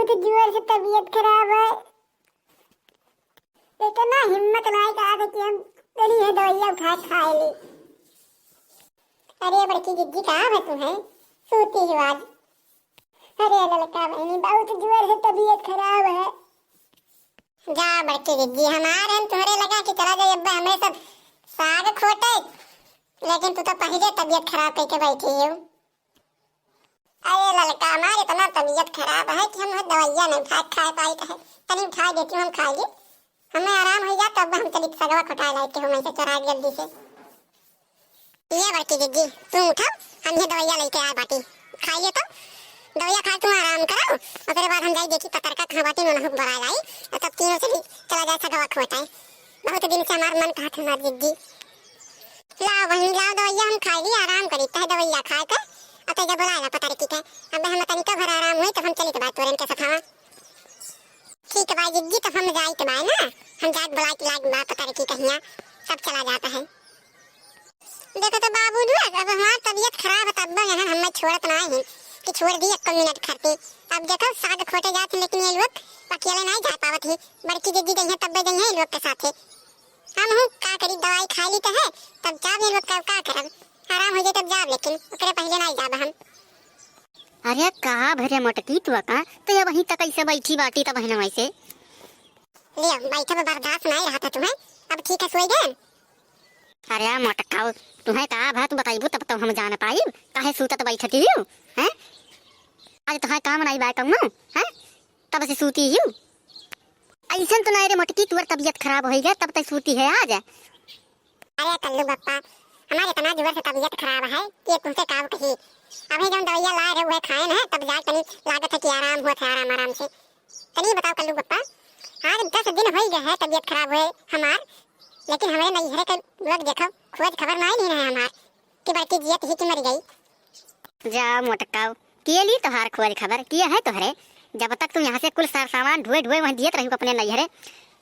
बहुत जोर से तबीयत खराब है। इतना हिम्मत नहीं कहा था कि हम तेरी है दवाइयाँ उठा खा ली। अरे बड़की जिद्दी कहाँ है तुम्हें? सोती हो आज? अरे लड़का बहनी बहुत जोर से तबीयत खराब है। जा बड़की जिद्दी हमारे हम तुम्हारे लगा कि चला जाए अब्बा हमें सब साग खोटे, लेकिन तू तो पहले तबीयत खराब करके बैठी हो। अरे लड़का हमारे इतना तबीयत खराब है कि हम दवाइयाँ नहीं खा पाई है। तनी उठा देती हूँ, हम खाइए, हमें आराम हो जाए तब हम चली सगवा खटा लाते हो मैं से चरा जल्दी से। ये बड़की दीदी तुम उठाओ, हम ये दवाइयाँ लेके आए बाटी, खाइए तो दवाइयाँ खा तुम आराम करो, और फिर बाद हम जाए देखी पतर का खा बाटी नहुक बरा लाई और तब तीनों से चला जाए सगवा खोटाए। बहुत दिन से हमारा मन कहा था हमारी दीदी। लाओ बहन लाओ दवाइयाँ, हम खा ली आराम करी है दवाइयाँ खा कर अतः जब बुलाएगा पतर की अब हम तनिका भर आराम हुए तब हम चली तो बात तोरन के सखावा। ठीक है भाई जिद्दी तब हम जाए तो भाई ना हम जाए बुला के लाग बात पतर की कहिया सब चला जाता है। देखो तो बाबू जो अब हमारी तबीयत खराब है तब यहाँ हमें छोड़त ना है कि छोड़ दी 1 मिनट खाते। अब देखो साग खोटे जाते लेकिन ये लोग अकेले नहीं जा पावत ही, बड़की दीदी गई है तब गई है लोग के साथ। हम हूँ का करी दवाई खा ली तो है तब जाब ये लोग का करब, आराम हो जाए तब जाब, लेकिन ओकरे पहले नहीं जाब हम। अरे कहा भरे मोटकी तू का तो ये वहीं तक ऐसे बैठी बाटी तब बहन वैसे ले बैठा में बर्दाश्त नहीं रहा था तुम्हें, अब ठीक है सोई गए। अरे मोटकाओ तुम्हें कहा भा तू बताइबू तब तो हम जान पाई काहे सूतत बैठती हूँ हैं? आज तुम्हें काम नहीं बाय कहूँ हैं तब से सूती हूँ। ऐसा तो नहीं रे मोटकी तुअर तबीयत खराब हो गया तब तक सूती है आज। अरे कल्लू बप्पा हमारे इतना जोर से तबीयत खराब है कि तुमसे काम कही अभी जब दवाइयाँ लाए रहे हुए खाए ना तब जाए तनी लागत है कि आराम हुआ था आराम से। तनी बताओ कल्लू बप्पा आज 10 दिन हो गए है तबीयत खराब हुए हमार, लेकिन हमारे नैहरे के लोग देखो खोज खबर नहीं है हमार कि बड़की जियत ही की मर गई। जा मोटकाओ किए ली तोहार खोज खबर किया है तोहरे, जब तक तुम यहाँ से कुल सामान ढोए वहीं दियत रही अपने नैहरे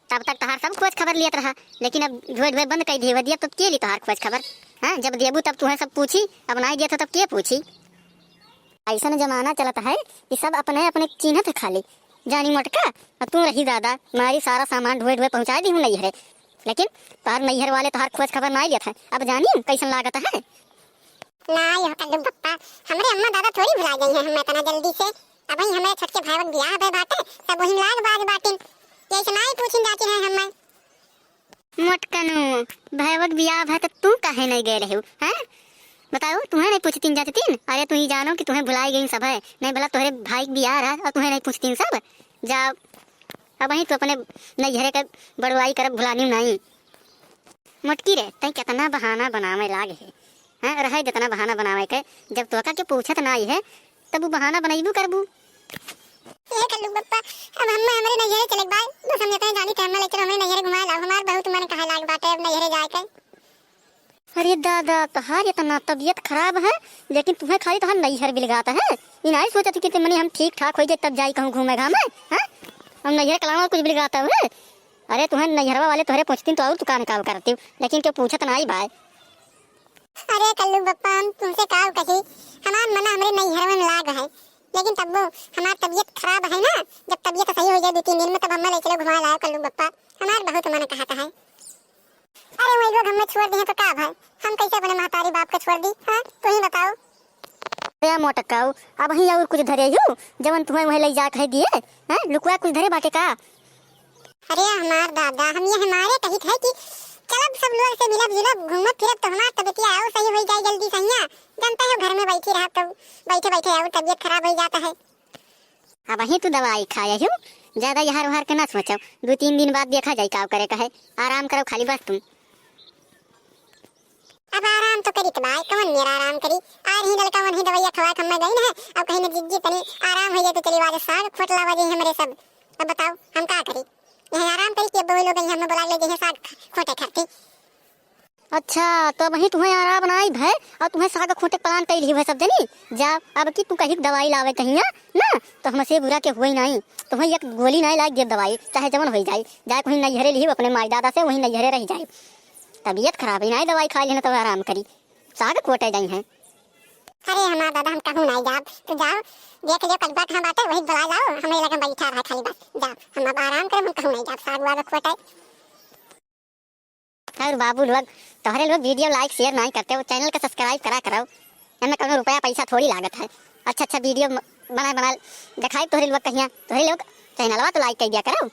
तब तक तोहार सब खोज खबर लियत रहा, लेकिन अब ढोए बंद कर दिए दिया तब के ली तोहार खोज खबर? हाँ जब देबू तब तुम्हें सब पूछी, अब नहीं दिया था तब के पूछी? ऐसा जमाना चलता है कि सब अपने अपने चिन्हत खाली जानी मोटका, और तू रही दादा मारी सारा सामान ढोए पहुँचा दी हूँ नैहरे, लेकिन तोहार नैहर वाले तोहार खोज खबर नहीं लिया था। अब जानी कैसन लागत है ना यो कल्लू बप्पा हमारे अम्मा दादा थोड़ी भुला गई हैं हमें इतना जल्दी से। अब ही हमारे छोटे भाई ब्याह है बाटे सब वही लाग बाज बाटिन जैसे नहीं पूछी जाती है हमें। मोटकनु भैवक बियाह है तो तू काहे नहीं गए रहे हैं? बताओ तुम्हें नहीं पूछती जाती? अरे तू ही जानो कि तुम्हें भुलाई गई सब है, नहीं बोला तुम्हारे भाई बियाह रहा और तुम्हें नहीं पूछती सब। जाओ अब वहीं तो अपने नैहरे का बड़वाई कर भुलानी नहीं। मोटकी रे तई कितना बहाना बनावे लागे है हैं? रहे जितना बहाना बनावे के जब तोका के पूछत ना आई है तब वो बहाना बनाईबू करबू। ये कल्लू बप्पा अब हमारे नैहरे चले बाय बस हम इतने जानी टाइम लेकर हमें नैहरे घुमा ला हमार बहुत मन कहे लाग बाटे अब नैहरे जाए के। अरे दादा तोहार इतना तबीयत खराब है लेकिन तुम्हें खाली तोहार नैहर बिलगाता है, ये नहीं सोचा कि मनी हम ठीक ठाक हो जाए तब जाई कहूँ घूमे घामे हैं? हम नैहर कलावा कुछ बिलगाता हुए? अरे तुम्हें नैहरवा वाले तोहरे पूछती तो और तू काम काम करती लेकिन क्यों पूछत ना आई भाई। अरे कल्लू बप्पा हम तुमसे का कही हमार मना हमारे नैहर में लाग है, लेकिन तब वो हमारी तबीयत खराब है ना, जब तबीयत सही हो जाए 2-3 दिन में तब हमें ले चलो घुमा लाओ कल्लू बप्पा, हमार बहुत मन कहता है। अरे वही लोग हमें छोड़ दिए तो क्या भाई हम कैसे अपने महतारी बाप को छोड़ दी? हाँ तू ही बताओ। या मोटकाऊ अब ही और कुछ धरे यू जवन तुम्हें वही ले जा कह दिए हैं? लुकवा कुछ धरे बाटे का? अरे हमार दादा हम ये हमारे कहित है कि चलब सब लोग से मिलब जुलब घूमत फिरब तो हमार तबीयत आओ सही हो जाए जल्दी सही। जानता है घर में बैठी रहा तो बैठे बैठे और तबीयत खराब हो जाता है। अब वही तू दवाई खाया हूँ ज्यादा यहाँ उहार के ना सोचो, 2-3 दिन बाद देखा जाए का करे का है, आराम करो खाली बस तुम। अब आराम तो करी तो भाई कौन मेरा आराम करी आज ही लड़का वन ही दवाइयाँ खवा खम्मा गई ना अब कहीं न जिद्दी तनी आराम हो जाए तो चली वाले साग खोटला वाजे हमारे सब। अब बताओ हम क्या करी यहाँ आराम करी कि बोलो गई हमें बुला ले गई साग खोटे खाती। अच्छा तो वही तुम्हें आराम बनाई भय और तुम्हें साग खोटे प्लान कर ली है सब जनी जा। अब की तू कहीं दवाई लावे कहीं ना तो हमसे बुरा के हुई नहीं, तुम्हें एक गोली नहीं लाग दे दवाई चाहे जवन हो जाए जाए कहीं नैहरे ली अपने माई दादा से वहीं नैहरे रह जाए, तबीयत खराब ही नहीं दवाई खा लेना तो आराम करी साग खोटे जाई हैं। अरे हमारा दादा हम कहूँ नहीं जाब तो जाओ देख लियो कस्बा कहाँ बाटे वही बुला जाओ हमें लगा बैठा रहा खाली बस जाओ हम अब आराम करें हम कहूँ नहीं जाब साग वाग खोटे। और बाबू लोग तोहरे लोग वीडियो लाइक शेयर नहीं करते हो चैनल का सब्सक्राइब करा करो हमें कौनो रुपया पैसा थोड़ी लागत है अच्छा वीडियो बना दिखाई तोहरे लोग कहिया तोहरे लोग चैनलवा तो लाइक कर दिया करो।